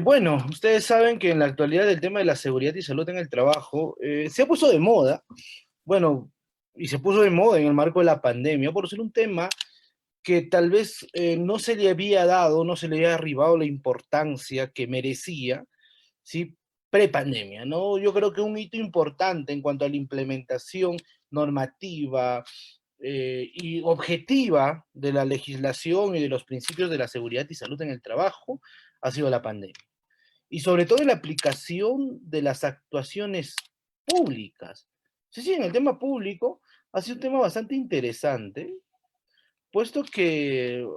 Bueno, ustedes saben que en la actualidad el tema de la seguridad y salud en el trabajo se ha puesto de moda, bueno, y se puso de moda en el marco de la pandemia, por ser un tema que tal vez no se le había dado, no se le había arribado la importancia que merecía, ¿sí? Prepandemia, ¿no? Yo creo que un hito importante en cuanto a la implementación normativa y objetiva de la legislación y de los principios de la seguridad y salud en el trabajo ha sido la pandemia. Y sobre todo en la aplicación de las actuaciones públicas. Sí, sí, en el tema público ha sido un tema bastante interesante, puesto que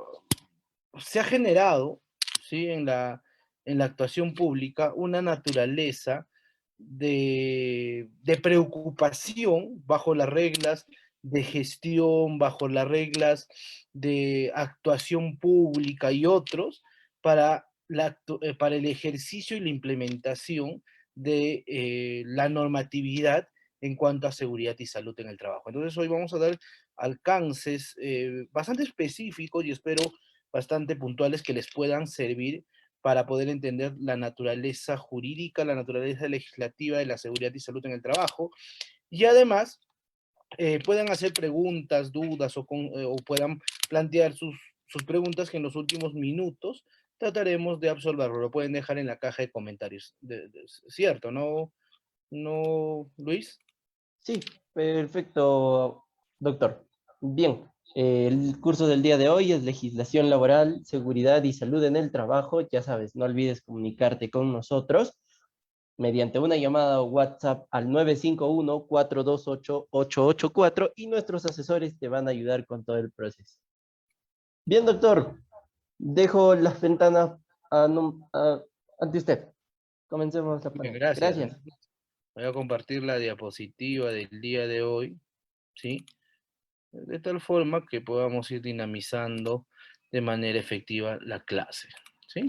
se ha generado, ¿sí? En la actuación pública una naturaleza de preocupación bajo las reglas de gestión, bajo las reglas de actuación pública y otros, para el ejercicio y la implementación de la normatividad en cuanto a seguridad y salud en el trabajo. Entonces hoy vamos a dar alcances bastante específicos y espero bastante puntuales que les puedan servir para poder entender la naturaleza jurídica, la naturaleza legislativa de la seguridad y salud en el trabajo, y además puedan hacer preguntas, dudas o puedan plantear sus preguntas que en los últimos minutos trataremos de absolverlo. Lo pueden dejar en la caja de comentarios. ¿Cierto? ¿No, no, Luis? Sí, perfecto, doctor. Bien, el curso del día de hoy es legislación laboral, seguridad y salud en el trabajo. Ya sabes, no olvides comunicarte con nosotros mediante una llamada o WhatsApp al 951-428-884 y nuestros asesores te van a ayudar con todo el proceso. Bien, doctor, dejo las ventanas ante usted. Comencemos la Bien, pantalla. gracias. Gracias. Voy a compartir la diapositiva del día de hoy, ¿sí? De tal forma que podamos ir dinamizando de manera efectiva la clase, ¿sí?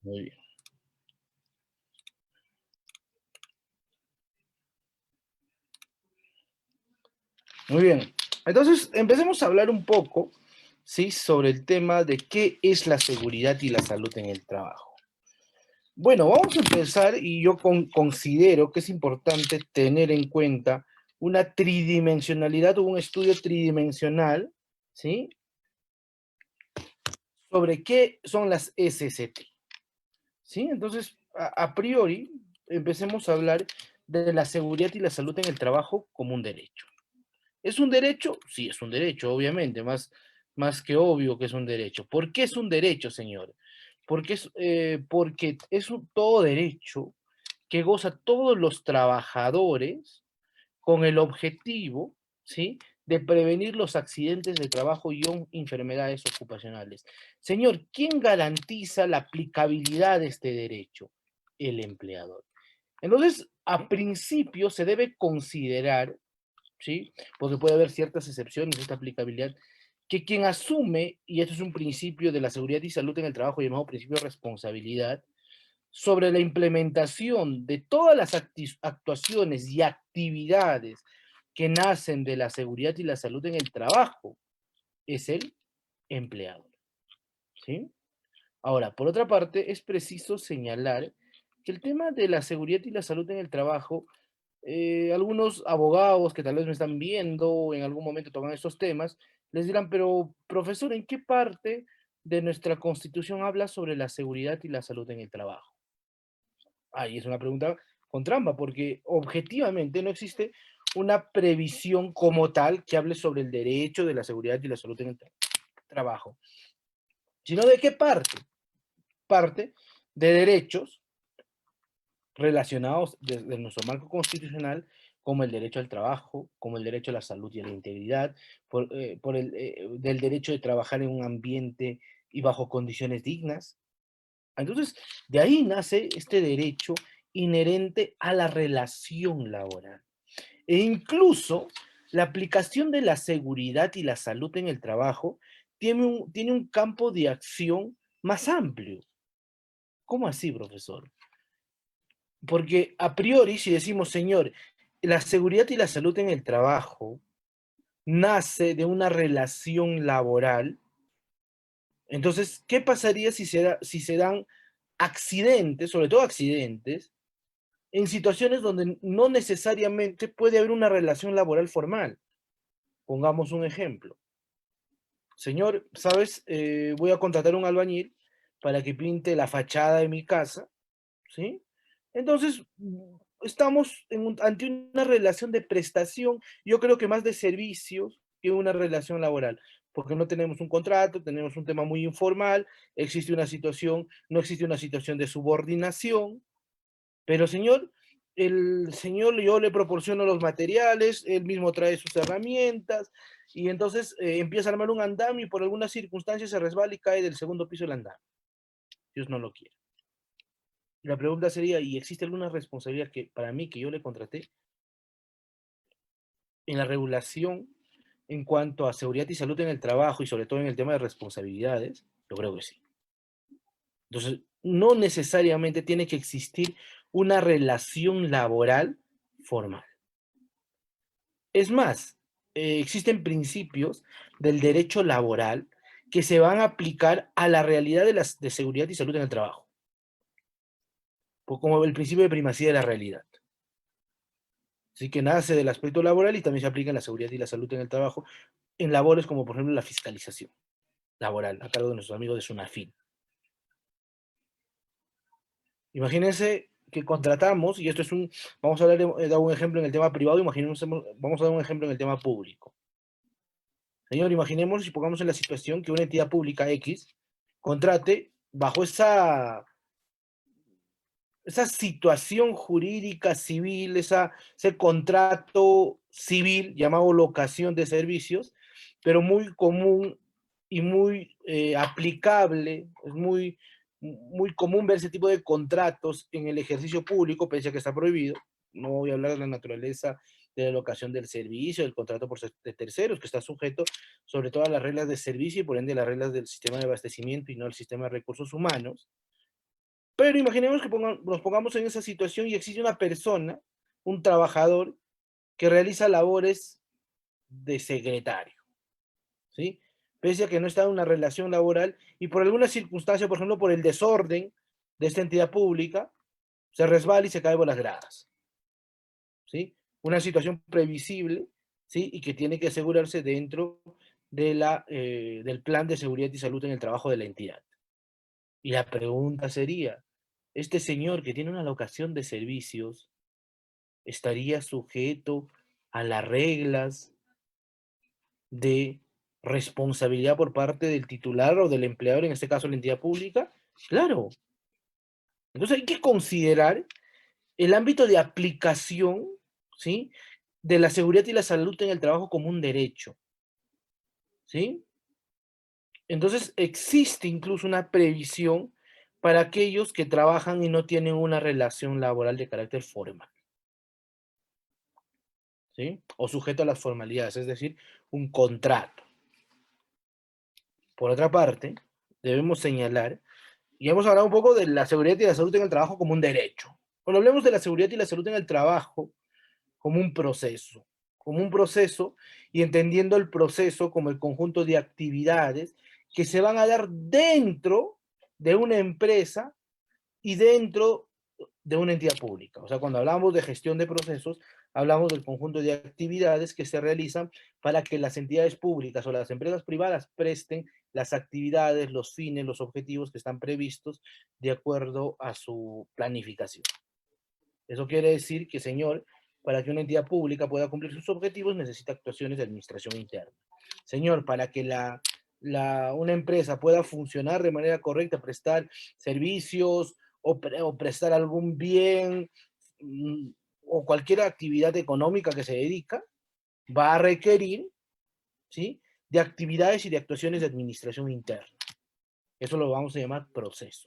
Muy bien. Muy bien. Entonces, empecemos a hablar un poco, ¿sí? Sobre el tema de qué es la seguridad y la salud en el trabajo. Bueno, vamos a empezar y yo considero que es importante tener en cuenta una tridimensionalidad o un estudio tridimensional, ¿sí? Sobre qué son las SCT, ¿sí? Entonces, a priori, empecemos a hablar de la seguridad y la salud en el trabajo como un derecho. ¿Es un derecho? Sí, es un derecho, obviamente, más que obvio que es un derecho. ¿Por qué es un derecho, señor? Porque es todo derecho que goza todos los trabajadores con el objetivo, ¿sí?, de prevenir los accidentes de trabajo y enfermedades ocupacionales. Señor, ¿quién garantiza la aplicabilidad de este derecho? El empleador. Entonces, a principio se debe considerar, ¿sí? Porque puede haber ciertas excepciones de esta aplicabilidad, que quien asume, y esto es un principio de la seguridad y salud en el trabajo llamado principio de responsabilidad, sobre la implementación de todas las actuaciones y actividades que nacen de la seguridad y la salud en el trabajo, es el empleador, ¿sí? Ahora, por otra parte, es preciso señalar que el tema de la seguridad y la salud en el trabajo, algunos abogados que tal vez me están viendo en algún momento toman estos temas, les dirán, pero profesor, ¿en qué parte de nuestra Constitución habla sobre la seguridad y la salud en el trabajo? Ahí es una pregunta con trampa, porque objetivamente no existe una previsión como tal que hable sobre el derecho de la seguridad y la salud en el trabajo, sino de qué parte. Parte de derechos relacionados desde nuestro marco constitucional, como el derecho al trabajo, como el derecho a la salud y a la integridad, del derecho de trabajar en un ambiente y bajo condiciones dignas. Entonces, de ahí nace este derecho inherente a la relación laboral. E incluso la aplicación de la seguridad y la salud en el trabajo tiene un campo de acción más amplio. ¿Cómo así, profesor? Porque a priori, si decimos, señor, la seguridad y la salud en el trabajo nace de una relación laboral, Entonces, ¿qué pasaría si se dan accidentes, sobre todo accidentes, en situaciones donde no necesariamente puede haber una relación laboral formal? Pongamos un ejemplo. Señor, ¿sabes? Voy a contratar un albañil para que pinte la fachada de mi casa, ¿sí? Entonces, estamos ante una relación de prestación, yo creo que más de servicios que una relación laboral, porque no tenemos un contrato, tenemos un tema muy informal, existe una situación, no existe una situación de subordinación, pero señor, el señor, yo le proporciono los materiales, él mismo trae sus herramientas, y entonces empieza a armar un andamio y por alguna circunstancia se resbala y cae del segundo piso del andamio. Dios no lo quiere. La pregunta sería, ¿y existe alguna responsabilidad que para mí, que yo le contraté, en la regulación en cuanto a seguridad y salud en el trabajo y sobre todo en el tema de responsabilidades? Yo creo que sí. Entonces, no necesariamente tiene que existir una relación laboral formal. Es más, existen principios del derecho laboral que se van a aplicar a la realidad de seguridad y salud en el trabajo, como el principio de primacía de la realidad. Así que nace del aspecto laboral y también se aplica en la seguridad y la salud en el trabajo, en labores como por ejemplo la fiscalización laboral, a cargo de nuestros amigos de SUNAFIN. Imagínense que contratamos, y esto es vamos a hablar de un ejemplo en el tema privado, imaginemos, vamos a dar un ejemplo en el tema público. Señor, imaginemos y pongamos en la situación que una entidad pública X contrate bajo esa situación jurídica civil, ese contrato civil llamado locación de servicios, pero muy común y muy aplicable, es muy común ver ese tipo de contratos en el ejercicio público, pese a que está prohibido. No voy a hablar de la naturaleza de la locación del servicio, del contrato de terceros, que está sujeto sobre todo a las reglas de servicio y por ende las reglas del sistema de abastecimiento y no el sistema de recursos humanos. Pero imaginemos que nos pongamos en esa situación y existe una persona, un trabajador, que realiza labores de secretario, ¿sí? Pese a que no está en una relación laboral y por alguna circunstancia, por ejemplo, por el desorden de esta entidad pública, se resbala y se cae por las gradas, ¿sí? Una situación previsible, ¿sí? Y que tiene que asegurarse dentro del plan de seguridad y salud en el trabajo de la entidad. Y la pregunta sería, este señor que tiene una locación de servicios, ¿estaría sujeto a las reglas de responsabilidad por parte del titular o del empleador, en este caso la entidad pública? Claro. Entonces hay que considerar el ámbito de aplicación, ¿sí?, de la seguridad y la salud en el trabajo como un derecho, ¿sí? Entonces existe incluso una previsión para aquellos que trabajan y no tienen una relación laboral de carácter formal, ¿sí? O sujeto a las formalidades, es decir, un contrato. Por otra parte, debemos señalar, y hemos hablado un poco de la seguridad y la salud en el trabajo como un derecho. Cuando hablemos de la seguridad y la salud en el trabajo como un proceso y entendiendo el proceso como el conjunto de actividades que se van a dar dentro de una empresa y dentro de una entidad pública. O sea, cuando hablamos de gestión de procesos, hablamos del conjunto de actividades que se realizan para que las entidades públicas o las empresas privadas presten las actividades, los fines, los objetivos que están previstos de acuerdo a su planificación. Eso quiere decir que, señor, para que una entidad pública pueda cumplir sus objetivos necesita actuaciones de administración interna. Señor, para que una empresa pueda funcionar de manera correcta, prestar servicios o prestar algún bien o cualquier actividad económica que se dedica, va a requerir, ¿sí?, de actividades y de actuaciones de administración interna. Eso lo vamos a llamar procesos.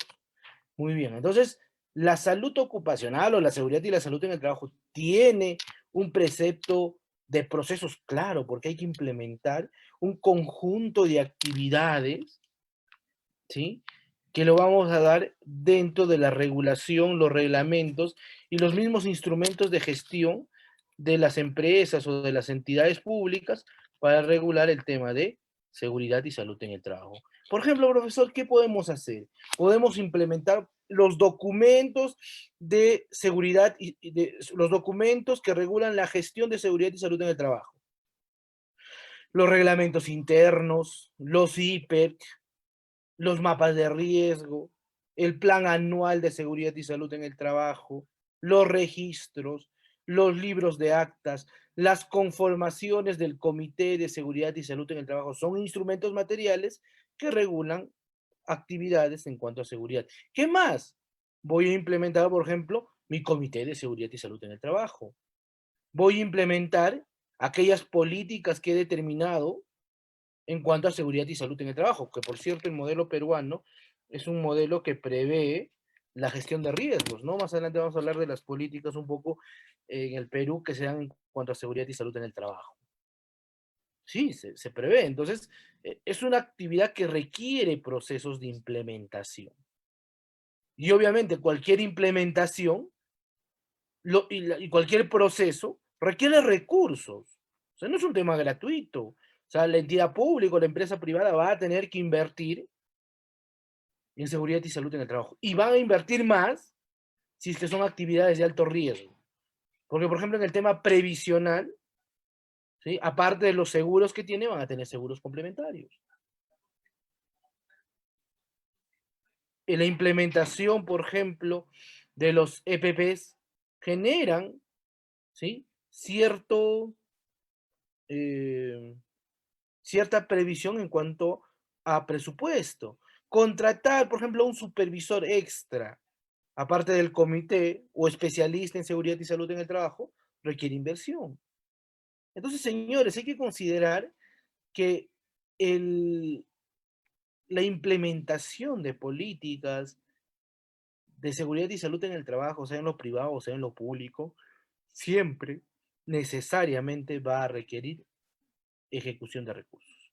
Muy bien, entonces, la salud ocupacional o la seguridad y la salud en el trabajo tiene un precepto de procesos claro, porque hay que implementar un conjunto de actividades, ¿sí?, que lo vamos a dar dentro de la regulación, los reglamentos y los mismos instrumentos de gestión de las empresas o de las entidades públicas para regular el tema de seguridad y salud en el trabajo. Por ejemplo, profesor, ¿qué podemos hacer? Podemos implementar los documentos de seguridad los documentos que regulan la gestión de seguridad y salud en el trabajo. Los reglamentos internos, los IPEC, los mapas de riesgo, el plan anual de seguridad y salud en el trabajo, los registros, los libros de actas, las conformaciones del Comité de Seguridad y Salud en el Trabajo son instrumentos materiales que regulan actividades en cuanto a seguridad. ¿Qué más? Voy a implementar, por ejemplo, mi Comité de Seguridad y Salud en el Trabajo. Voy a implementar aquellas políticas que he determinado en cuanto a seguridad y salud en el trabajo, que por cierto el modelo peruano es un modelo que prevé la gestión de riesgos, ¿no? Más adelante vamos a hablar de las políticas un poco en el Perú que se dan en cuanto a seguridad y salud en el trabajo. Sí, se prevé. Entonces, es una actividad que requiere procesos de implementación. Y obviamente cualquier implementación y cualquier proceso requiere recursos. O sea, no es un tema gratuito. O sea, la entidad pública o la empresa privada va a tener que invertir en seguridad y salud en el trabajo. Y van a invertir más si es que son actividades de alto riesgo. Porque, por ejemplo, en el tema previsional, ¿sí? Aparte de los seguros que tiene, van a tener seguros complementarios. En la implementación, por ejemplo, de los EPPs generan, ¿sí? Eh, cierta previsión en cuanto a presupuesto. Contratar, por ejemplo, un supervisor extra, aparte del comité o especialista en seguridad y salud en el trabajo, requiere inversión. Entonces, señores, hay que considerar que el, la implementación de políticas de seguridad y salud en el trabajo, sea en lo privado o sea en lo público, siempre necesariamente va a requerir ejecución de recursos.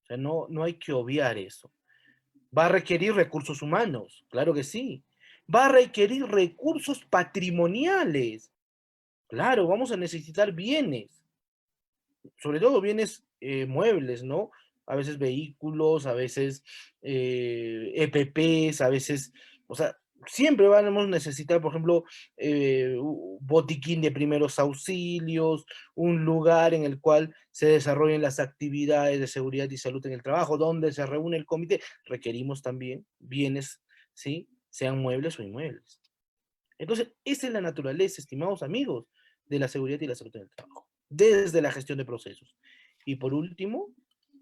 O sea, no hay que obviar eso. Va a requerir recursos humanos, claro que sí. Va a requerir recursos patrimoniales. Claro, vamos a necesitar bienes, sobre todo bienes muebles, ¿no? A veces vehículos, a veces EPPs, a veces, o sea, siempre vamos a necesitar, por ejemplo, botiquín de primeros auxilios, un lugar en el cual se desarrollen las actividades de seguridad y salud en el trabajo, donde se reúne el comité. Requerimos también bienes, ¿sí? Sean muebles o inmuebles. Entonces, esa es la naturaleza, estimados amigos, de la seguridad y la salud en el trabajo, desde la gestión de procesos. Y por último,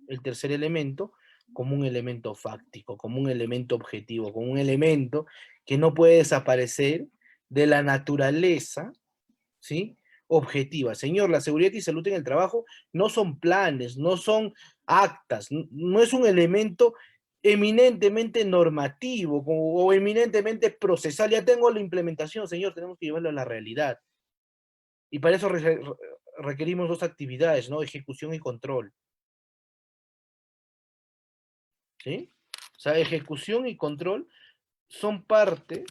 el tercer elemento, como un elemento fáctico, como un elemento objetivo, como un elemento que no puede desaparecer de la naturaleza, ¿sí? Objetiva. Señor, la seguridad y salud en el trabajo no son planes, no son actas, no es un elemento eminentemente normativo o eminentemente procesal. Ya tengo la implementación, señor, tenemos que llevarlo a la realidad. Y para eso requerimos dos actividades, ¿no? Ejecución y control. ¿Sí? O sea, ejecución y control son parte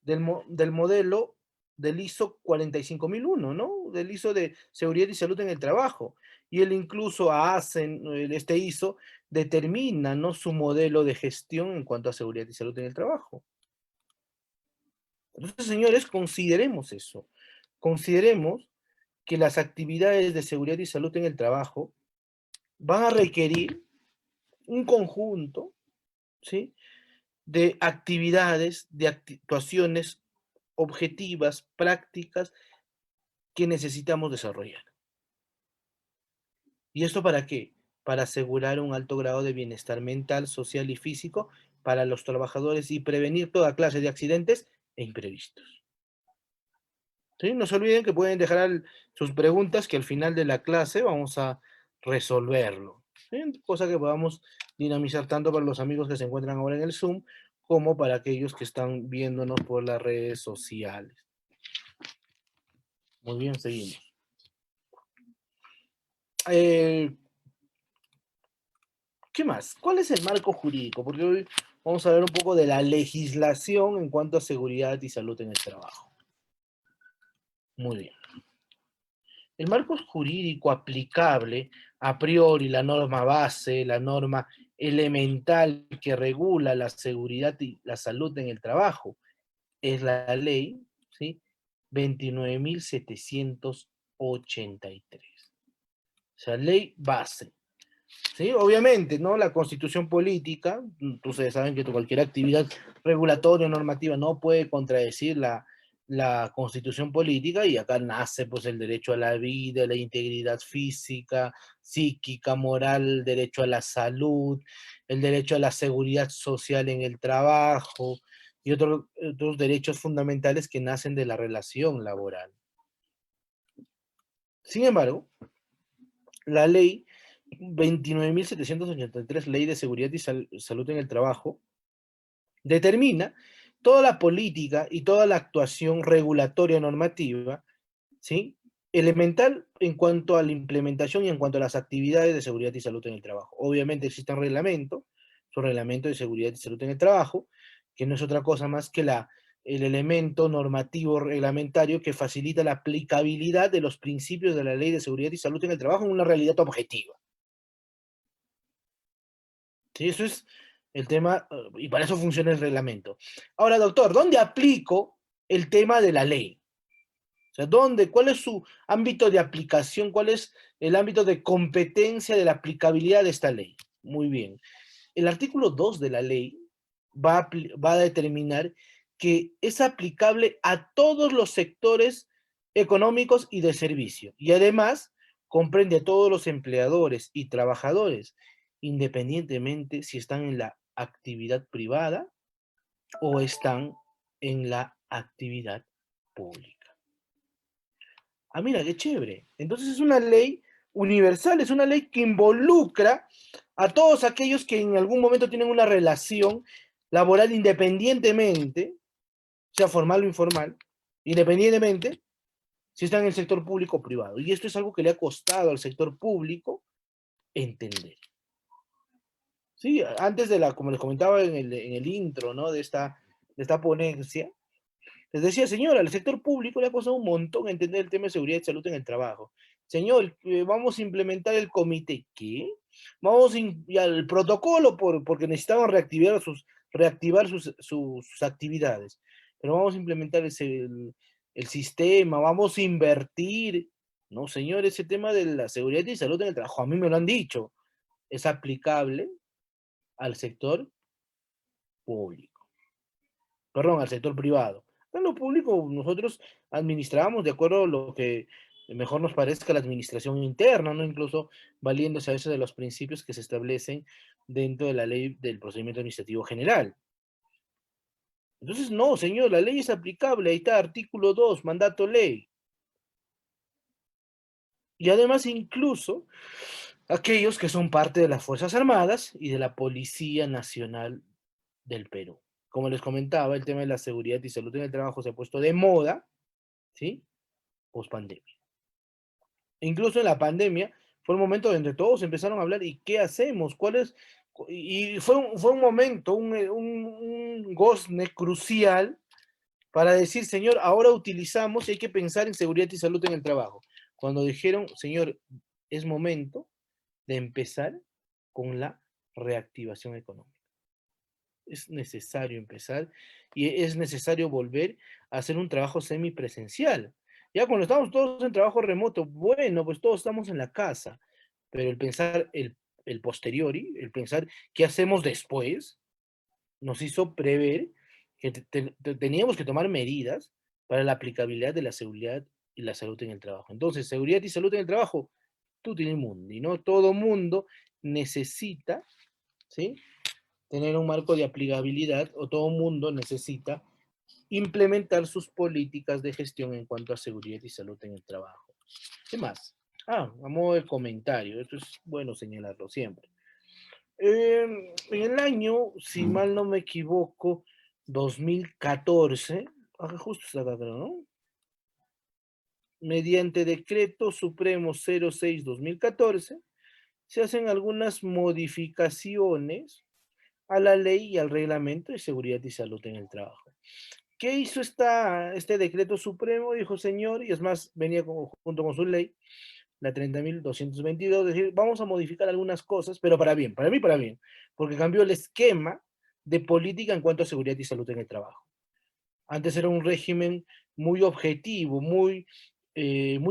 del modelo del ISO 45001, ¿no? Del ISO de seguridad y salud en el trabajo. Y él incluso este ISO determina, ¿no? Su modelo de gestión en cuanto a seguridad y salud en el trabajo. Entonces, señores, consideremos eso. Consideremos que las actividades de seguridad y salud en el trabajo van a requerir un conjunto, ¿sí? De actividades, de actuaciones objetivas, prácticas, que necesitamos desarrollar. ¿Y esto para qué? Para asegurar un alto grado de bienestar mental, social y físico para los trabajadores y prevenir toda clase de accidentes e imprevistos. ¿Sí? No se olviden que pueden dejar sus preguntas que al final de la clase vamos a resolverlo. ¿Sí? Cosa que podamos dinamizar tanto para los amigos que se encuentran ahora en el Zoom como para aquellos que están viéndonos por las redes sociales. Muy bien, seguimos. ¿Qué más? ¿Cuál es el marco jurídico? Porque hoy vamos a ver un poco de la legislación en cuanto a seguridad y salud en el trabajo. Muy bien. El marco jurídico aplicable, a priori, la norma base, la norma elemental que regula la seguridad y la salud en el trabajo, es la ley, ¿sí? 29.783. O sea, ley base. ¿Sí? Obviamente, ¿no? La constitución política, ustedes saben que cualquier actividad regulatoria o normativa no puede contradecir la constitución política, y acá nace pues el derecho a la vida, la integridad física, psíquica, moral, el derecho a la salud, el derecho a la seguridad social en el trabajo y otros derechos fundamentales que nacen de la relación laboral. Sin embargo, la ley 29.783, Ley de Seguridad y Salud en el Trabajo, determina toda la política y toda la actuación regulatoria normativa, ¿sí? Elemental en cuanto a la implementación y en cuanto a las actividades de seguridad y salud en el trabajo. Obviamente existe un reglamento, su reglamento de seguridad y salud en el trabajo, que no es otra cosa más que el elemento normativo reglamentario que facilita la aplicabilidad de los principios de la Ley de Seguridad y Salud en el Trabajo en una realidad objetiva. Sí, eso es el tema, y para eso funciona el reglamento. Ahora, doctor, ¿dónde aplico el tema de la ley? O sea, ¿dónde? ¿Cuál es su ámbito de aplicación? ¿Cuál es el ámbito de competencia de la aplicabilidad de esta ley? Muy bien. El artículo 2 de la ley va a determinar que es aplicable a todos los sectores económicos y de servicio. Y además comprende a todos los empleadores y trabajadores, independientemente si están en la actividad privada o están en la actividad pública. Ah, mira, qué chévere. Entonces es una ley universal, es una ley que involucra a todos aquellos que en algún momento tienen una relación laboral independientemente, sea formal o informal, independientemente si están en el sector público o privado. Y esto es algo que le ha costado al sector público entender. Sí, antes de como les comentaba en el intro, ¿no? De esta ponencia, les decía, señora, al sector público le ha costado un montón entender el tema de seguridad y salud en el trabajo. Señor, vamos a implementar el comité. ¿Qué? Vamos al protocolo porque necesitaban reactivar sus actividades. Pero vamos a implementar el sistema, vamos a invertir. No, señor, ese tema de la seguridad y salud en el trabajo, a mí me lo han dicho, es aplicable al sector público. Perdón, al sector privado. En lo público nosotros administramos de acuerdo a lo que mejor nos parezca la administración interna, ¿no? Incluso valiéndose a veces de los principios que se establecen dentro de la ley del procedimiento administrativo general. Entonces, no, señor, la ley es aplicable, ahí está, artículo 2, mandato ley. Y además incluso aquellos que son parte de las Fuerzas Armadas y de la Policía Nacional del Perú. Como les comentaba, el tema de la seguridad y salud en el trabajo se ha puesto de moda, ¿sí? Post pandemia. Incluso en la pandemia fue el momento donde todos empezaron a hablar, ¿y qué hacemos? ¿Cuál es? Y fue un momento, un gozne crucial para decir, señor, ahora utilizamos y hay que pensar en seguridad y salud en el trabajo. Cuando dijeron, señor, es momento de empezar con la reactivación económica. Es necesario empezar y es necesario volver a hacer un trabajo semipresencial. Ya cuando estamos todos en trabajo remoto, bueno, pues todos estamos en la casa, pero el pensar el posteriori, el pensar qué hacemos después, nos hizo prever que teníamos que tomar medidas para la aplicabilidad de la seguridad y la salud en el trabajo. Entonces, seguridad y salud en el trabajo, tutti mundi, ¿no? Todo mundo necesita, ¿sí? Tener un marco de aplicabilidad, o todo mundo necesita implementar sus políticas de gestión en cuanto a seguridad y salud en el trabajo. ¿Qué más? Ah, a modo de comentario, esto es bueno señalarlo siempre. En el año, si mal no me equivoco, 2014, justo está acá, creo, ¿no? Mediante decreto supremo 06-2014, se hacen algunas modificaciones a la ley y al reglamento de seguridad y salud en el trabajo. ¿Qué hizo este decreto supremo? Dijo, señor, y es más, venía junto con su ley, la 30.222, decir, vamos a modificar algunas cosas, pero para bien, para mí para bien, porque cambió el esquema de política en cuanto a seguridad y salud en el trabajo. Antes era un régimen muy objetivo, muy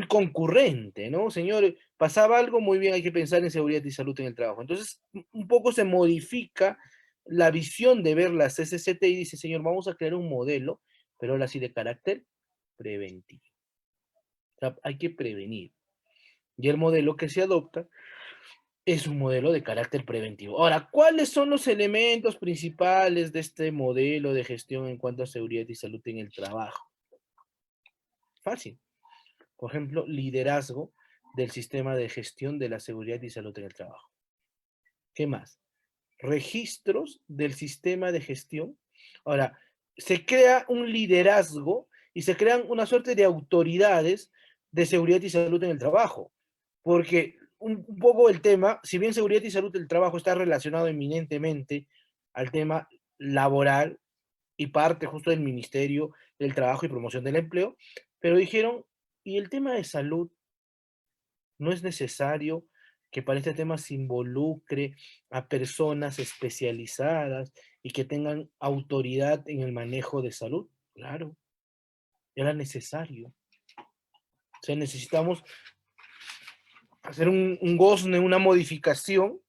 concurrente, ¿no? Señor, pasaba algo, muy bien, hay que pensar en seguridad y salud en el trabajo. Entonces, un poco se modifica la visión de ver la CCCT y dice, señor, vamos a crear un modelo, pero ahora sí de carácter preventivo. O sea, hay que prevenir. Y el modelo que se adopta es un modelo de carácter preventivo. Ahora, ¿cuáles son los elementos principales de este modelo de gestión en cuanto a seguridad y salud en el trabajo? Fácil. Por ejemplo, liderazgo del sistema de gestión de la seguridad y salud en el trabajo. ¿Qué más? Registros del sistema de gestión. Ahora, se crea un liderazgo y se crean una suerte de autoridades de seguridad y salud en el trabajo. Porque un poco el tema, si bien seguridad y salud del trabajo está relacionado eminentemente al tema laboral y parte justo del Ministerio del Trabajo y Promoción del Empleo, pero dijeron, ¿y el tema de salud? No es necesario que para este tema se involucre a personas especializadas y que tengan autoridad en el manejo de salud. Claro, era necesario. O sea, necesitamos hacer un gozne, una modificación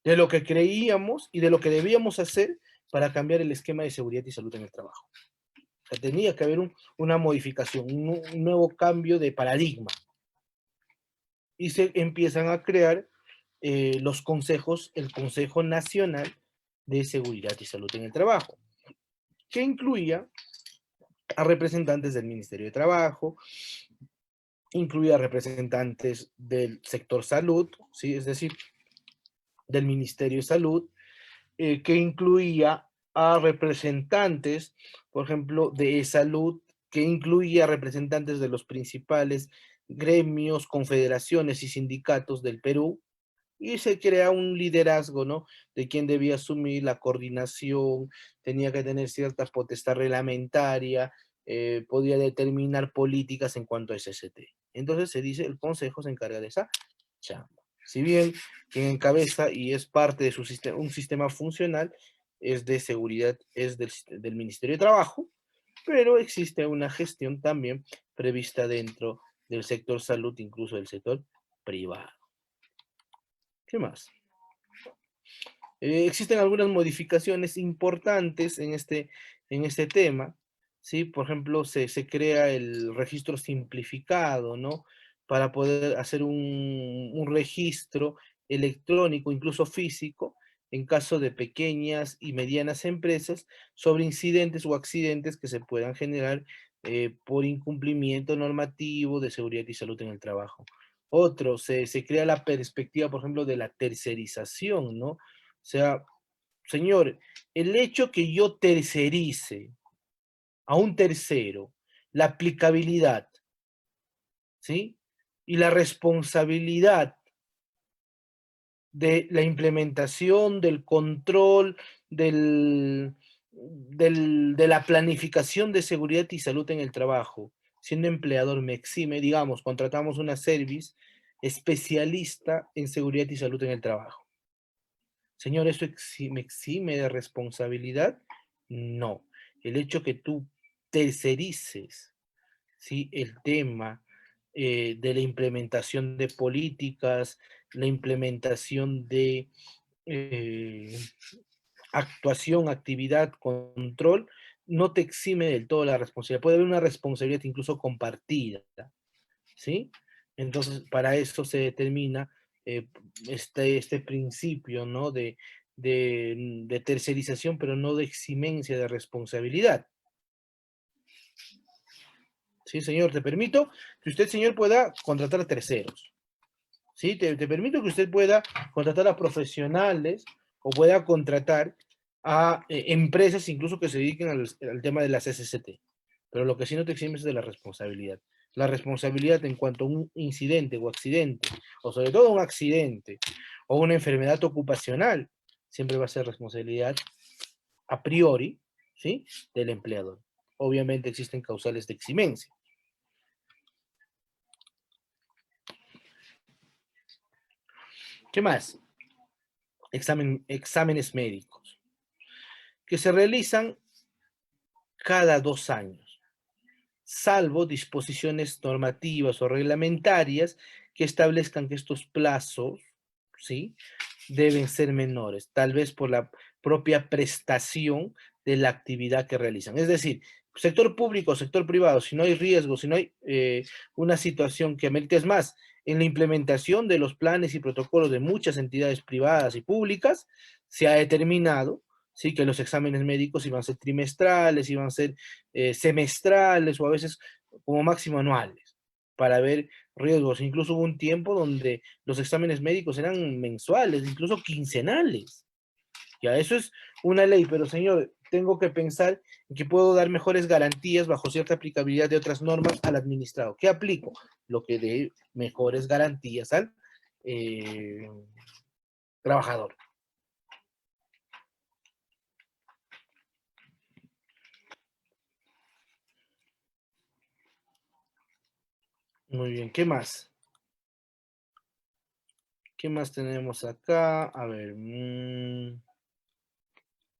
de lo que creíamos y de lo que debíamos hacer para cambiar el esquema de seguridad y salud en el trabajo. O sea, tenía que haber una modificación, un nuevo cambio de paradigma. Y se empiezan a crear los consejos, el Consejo Nacional de Seguridad y Salud en el Trabajo, que incluía a representantes del Ministerio de Trabajo, incluía a representantes del sector salud, ¿sí? Es decir, del Ministerio de Salud, que incluía a representantes, por ejemplo, de salud, que incluía representantes de los principales gremios, confederaciones y sindicatos del Perú, y se crea un liderazgo, ¿no? De quién debía asumir la coordinación, tenía que tener cierta potestad reglamentaria, podía determinar políticas en cuanto a SST. Entonces se dice, el Consejo se encarga de esa chamba. Si bien quien encabeza y es parte de su sistema, un sistema funcional, es de seguridad, es del Ministerio de Trabajo, pero existe una gestión también prevista dentro del sector salud, incluso del sector privado. ¿Qué más? Existen algunas modificaciones importantes en este tema, ¿sí? Por ejemplo, se crea el registro simplificado, ¿no? Para poder hacer un registro electrónico, incluso físico, en caso de pequeñas y medianas empresas, sobre incidentes o accidentes que se puedan generar por incumplimiento normativo de seguridad y salud en el trabajo. Otro, se crea la perspectiva, por ejemplo, de la tercerización, ¿no? O sea, señor, el hecho que yo tercerice a un tercero la aplicabilidad, ¿sí? Y la responsabilidad de la implementación, del control, de la planificación de seguridad y salud en el trabajo, siendo empleador me exime, digamos, contratamos una service especialista en seguridad y salud en el trabajo. Señor, ¿esto me exime de responsabilidad? No. El hecho que tú tercerices, ¿sí? El tema de la implementación de políticas, la implementación de eh, actuación, actividad, control, no te exime del todo la responsabilidad. Puede haber una responsabilidad incluso compartida, ¿sí? Entonces, para eso se determina eh, este principio, ¿no? De tercerización, pero no de eximencia de responsabilidad. Sí, señor, te permito que usted, señor, pueda contratar a terceros. ¿Sí? Te permito que usted pueda contratar a profesionales o pueda contratar a empresas incluso que se dediquen al tema de las SST. Pero lo que sí no te exime es de la responsabilidad. La responsabilidad en cuanto a un incidente o accidente, o sobre todo un accidente o una enfermedad ocupacional, siempre va a ser responsabilidad a priori, ¿sí? Del empleador. obviamente existen causales de eximencia. ¿Qué más? Exámenes médicos, que se realizan cada 2 años, salvo disposiciones normativas o reglamentarias que establezcan que estos plazos, ¿sí?, deben ser menores, tal vez por la propia prestación de la actividad que realizan. Es decir, sector público, sector privado, si no hay riesgo, si no hay una situación que amerite, es más, en la implementación de los planes y protocolos de muchas entidades privadas y públicas, se ha determinado, sí, que los exámenes médicos iban a ser trimestrales, iban a ser semestrales o a veces como máximo anuales, para ver riesgos. Incluso hubo un tiempo donde los exámenes médicos eran mensuales, incluso quincenales. Ya, eso es una ley, pero señor, tengo que pensar en que puedo dar mejores garantías bajo cierta aplicabilidad de otras normas al administrado. ¿Qué aplico? Lo que dé mejores garantías al eh, trabajador. Muy bien, ¿qué más? ¿Qué más tenemos acá? A ver,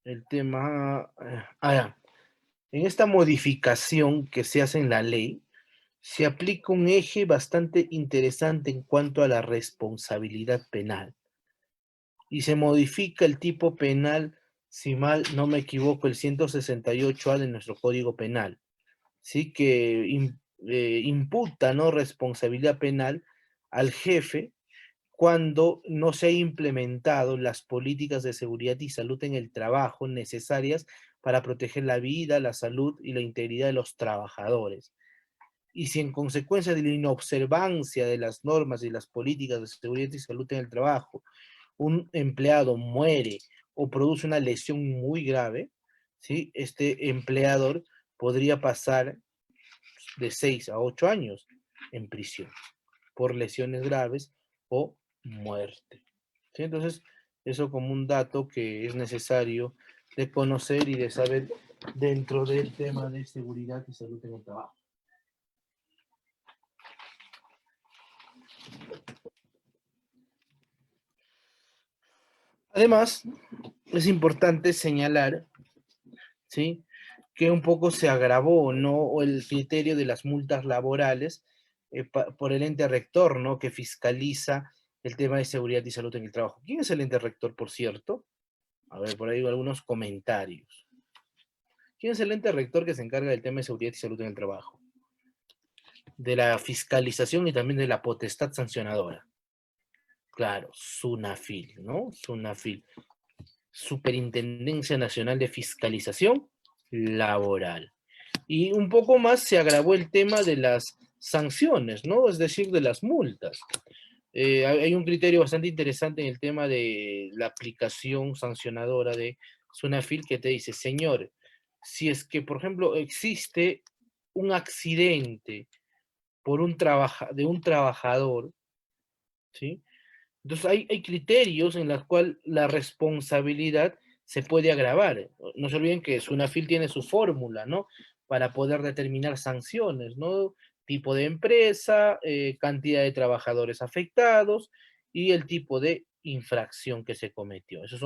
el tema... ya. En esta modificación que se hace en la ley, se aplica un eje bastante interesante en cuanto a la responsabilidad penal. Y se modifica el tipo penal, si mal no me equivoco, el 168A de nuestro Código Penal, ¿sí? Que imputa, ¿no?, responsabilidad penal al jefe cuando no se han implementado las políticas de seguridad y salud en el trabajo necesarias para proteger la vida, la salud y la integridad de los trabajadores. Y si en consecuencia de la inobservancia de las normas y las políticas de seguridad y salud en el trabajo, un empleado muere o produce una lesión muy grave, ¿sí?, este empleador podría pasar de 6 a 8 años en prisión por lesiones graves o muerte. ¿Sí? Entonces, eso como un dato que es necesario de conocer y de saber dentro del tema de seguridad y salud en el trabajo. Además, es importante señalar, ¿sí?, que un poco se agravó, ¿no?, el criterio de las multas laborales por el ente rector, ¿no?, que fiscaliza el tema de seguridad y salud en el trabajo. ¿Quién es el ente rector, por cierto? A ver, por ahí algunos comentarios. ¿Quién es el ente rector que se encarga del tema de seguridad y salud en el trabajo? De la fiscalización y también de la potestad sancionadora. Claro, SUNAFIL, ¿no? SUNAFIL. Superintendencia Nacional de Fiscalización Laboral. Y un poco más se agravó el tema de las sanciones, ¿no? Es decir, de las multas. Hay un criterio bastante interesante en el tema de la aplicación sancionadora de SUNAFIL que te dice, señor, si es que, por ejemplo, existe un accidente por de un trabajador, ¿sí? Entonces hay criterios en los cuales la responsabilidad se puede agravar. No se olviden que SUNAFIL tiene su fórmula, ¿no?, para poder determinar sanciones, ¿no? Tipo de empresa, cantidad de trabajadores afectados y el tipo de infracción que se cometió. Esa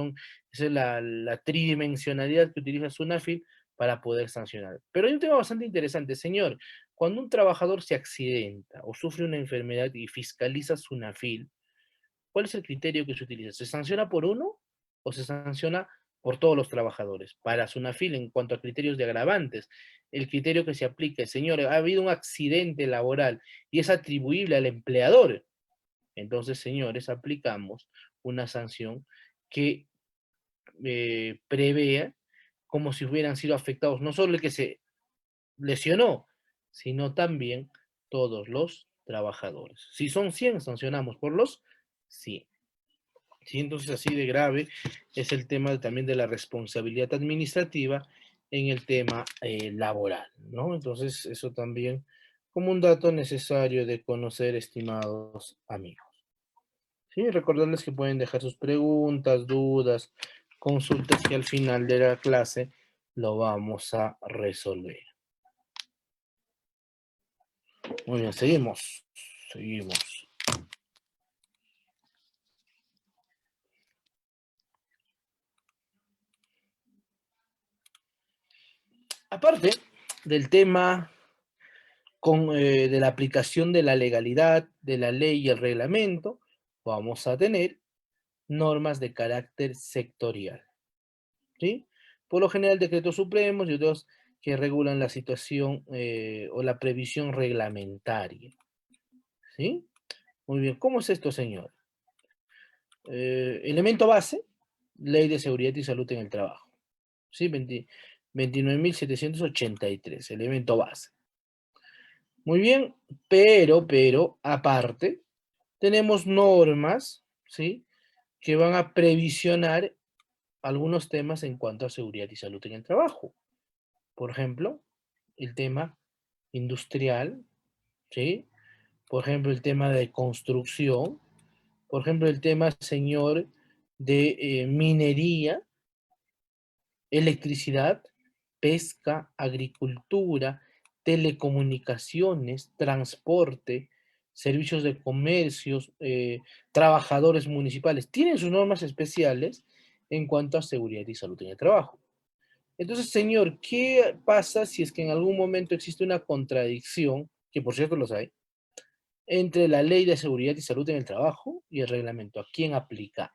es la tridimensionalidad que utiliza SUNAFIL para poder sancionar. Pero hay un tema bastante interesante, señor. Cuando un trabajador se accidenta o sufre una enfermedad y fiscaliza SUNAFIL, ¿cuál es el criterio que se utiliza? ¿Se sanciona por uno o se sanciona por todos los trabajadores? Para SUNAFIL, en cuanto a criterios de agravantes, el criterio que se aplica es, señor, ha habido un accidente laboral y es atribuible al empleador. Entonces, señores, aplicamos una sanción que prevea como si hubieran sido afectados no solo el que se lesionó, sino también todos los trabajadores. Si son 100, sancionamos por los 100. Sí, entonces así de grave es el tema también de la responsabilidad administrativa en el tema laboral, ¿no? Entonces eso también como un dato necesario de conocer, estimados amigos. Sí, recordarles que pueden dejar sus preguntas, dudas, consultas que al final de la clase lo vamos a resolver. Muy bien, seguimos. Seguimos. Aparte del tema de la aplicación de la legalidad, de la ley y el reglamento, vamos a tener normas de carácter sectorial, ¿sí? Por lo general, decretos supremos y otros que regulan la situación o la previsión reglamentaria, ¿sí? Muy bien, ¿cómo es esto, señor? Elemento base, Ley de Seguridad y Salud en el Trabajo, ¿sí? 29.783, elemento base. Muy bien, pero, aparte, tenemos normas, ¿sí? Que van a previsionar algunos temas en cuanto a seguridad y salud en el trabajo. Por ejemplo, el tema industrial, ¿sí? Por ejemplo, el tema de construcción, por ejemplo, el tema, señor, de minería, electricidad, pesca, agricultura, telecomunicaciones, transporte, servicios de comercios, trabajadores municipales. Tienen sus normas especiales en cuanto a seguridad y salud en el trabajo. Entonces, señor, ¿qué pasa si es que en algún momento existe una contradicción, que por cierto los hay, entre la ley de seguridad y salud en el trabajo y el reglamento? ¿A quién aplica?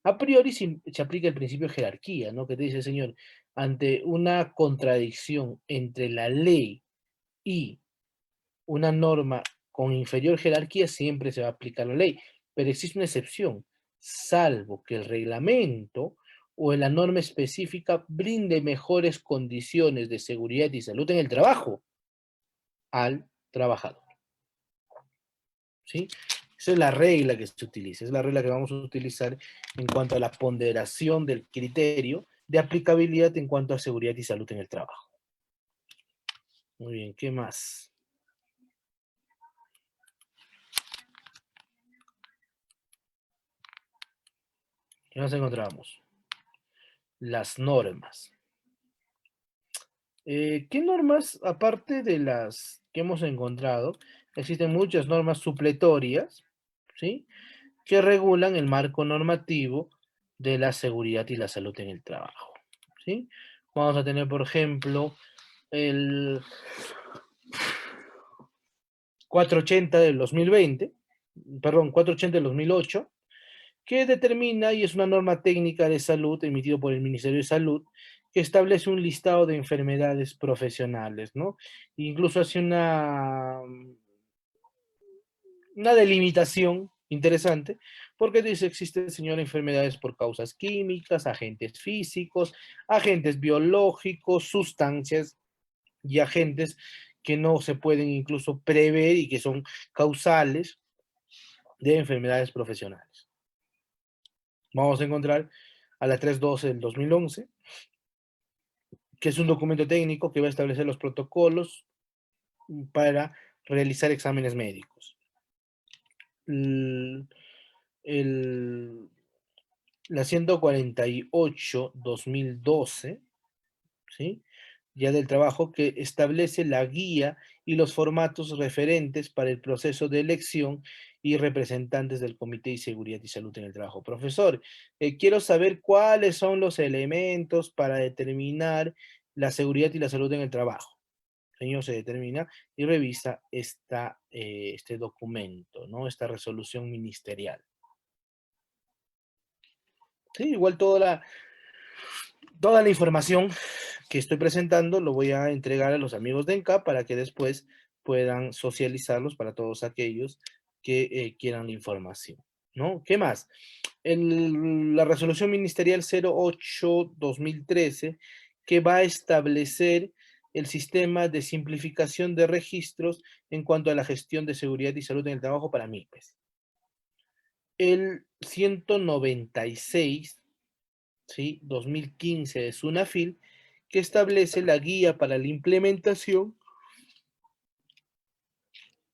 A priori se aplica el principio de jerarquía, ¿no? Que te dice, señor, ante una contradicción entre la ley y una norma con inferior jerarquía, siempre se va a aplicar la ley. Pero existe una excepción, salvo que el reglamento o la norma específica brinde mejores condiciones de seguridad y salud en el trabajo al trabajador, ¿sí? Esa es la regla que se utiliza, es la regla que vamos a utilizar en cuanto a la ponderación del criterio de aplicabilidad en cuanto a seguridad y salud en el trabajo. Muy bien, ¿qué más? ¿Qué más encontramos? Las normas. ¿Qué normas, aparte de las que hemos encontrado, existen muchas normas supletorias, ¿sí? Que regulan el marco normativo de la seguridad y la salud en el trabajo, ¿sí? Vamos a tener, por ejemplo, el 480 del 2020, perdón, 480 del 2008, que determina y es una norma técnica de salud emitido por el Ministerio de Salud que establece un listado de enfermedades profesionales, ¿no? Incluso hace una delimitación interesante, porque dice existen, señor, enfermedades por causas químicas, agentes físicos, agentes biológicos, sustancias y agentes que no se pueden incluso prever y que son causales de enfermedades profesionales. Vamos a encontrar a la 312 del 2011, que es un documento técnico que va a establecer los protocolos para realizar exámenes médicos. El, el, la 148-2012, ¿sí? Ya del trabajo, que establece la guía y los formatos referentes para el proceso de elección y representantes del Comité de Seguridad y Salud en el Trabajo. Profesor, quiero saber cuáles son los elementos para determinar la seguridad y la salud en el trabajo. Señor, se determina y revisa este documento, ¿no? Esta resolución ministerial. Sí, igual toda la información que estoy presentando lo voy a entregar a los amigos de ENCAP para que después puedan socializarlos para todos aquellos que quieran la información, ¿no? ¿Qué más? La resolución ministerial 08-2013 que va a establecer el sistema de simplificación de registros en cuanto a la gestión de seguridad y salud en el trabajo para MIPES. El 196, ¿sí? 2015 de SUNAFIL, que establece la guía para la implementación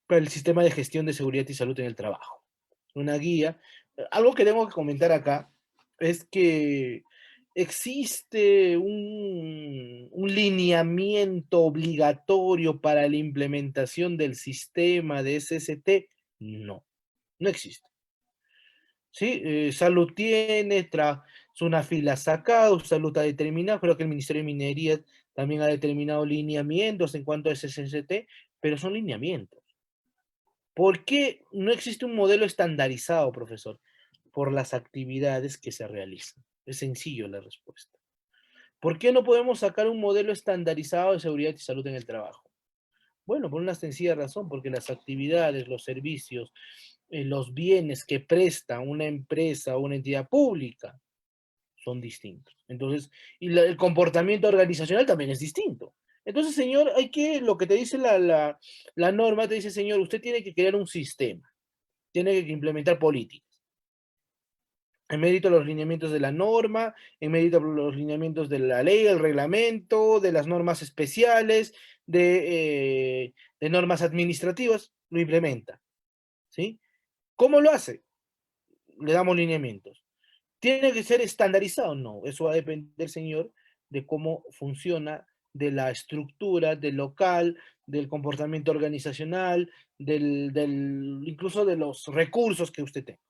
para el sistema de gestión de seguridad y salud en el trabajo. Una guía. Algo que tengo que comentar acá es que ¿Existe un lineamiento obligatorio para la implementación del sistema de SST? No, no existe. ¿Sí? Salud tiene, Sunafil ha sacado, Salud ha determinado, creo que el Ministerio de Minería también ha determinado lineamientos en cuanto a SST, pero son lineamientos. ¿Por qué no existe un modelo estandarizado, profesor? Por las actividades que se realizan. Es sencillo la respuesta. ¿Por qué no podemos sacar un modelo estandarizado de seguridad y salud en el trabajo? Bueno, por una sencilla razón, porque las actividades, los servicios, los bienes que presta una empresa o una entidad pública son distintos. Entonces, el comportamiento organizacional también es distinto. Entonces, señor, lo que te dice la norma, te dice, señor, usted tiene que crear un sistema, tiene que implementar políticas. En mérito a los lineamientos de la norma, en mérito a los lineamientos de la ley, el reglamento, de las normas especiales, de normas administrativas, lo implementa, ¿sí? ¿Cómo lo hace? Le damos lineamientos. ¿Tiene que ser estandarizado? No, eso va a depender, señor, de cómo funciona, de la estructura, del local, del comportamiento organizacional, incluso de los recursos que usted tenga.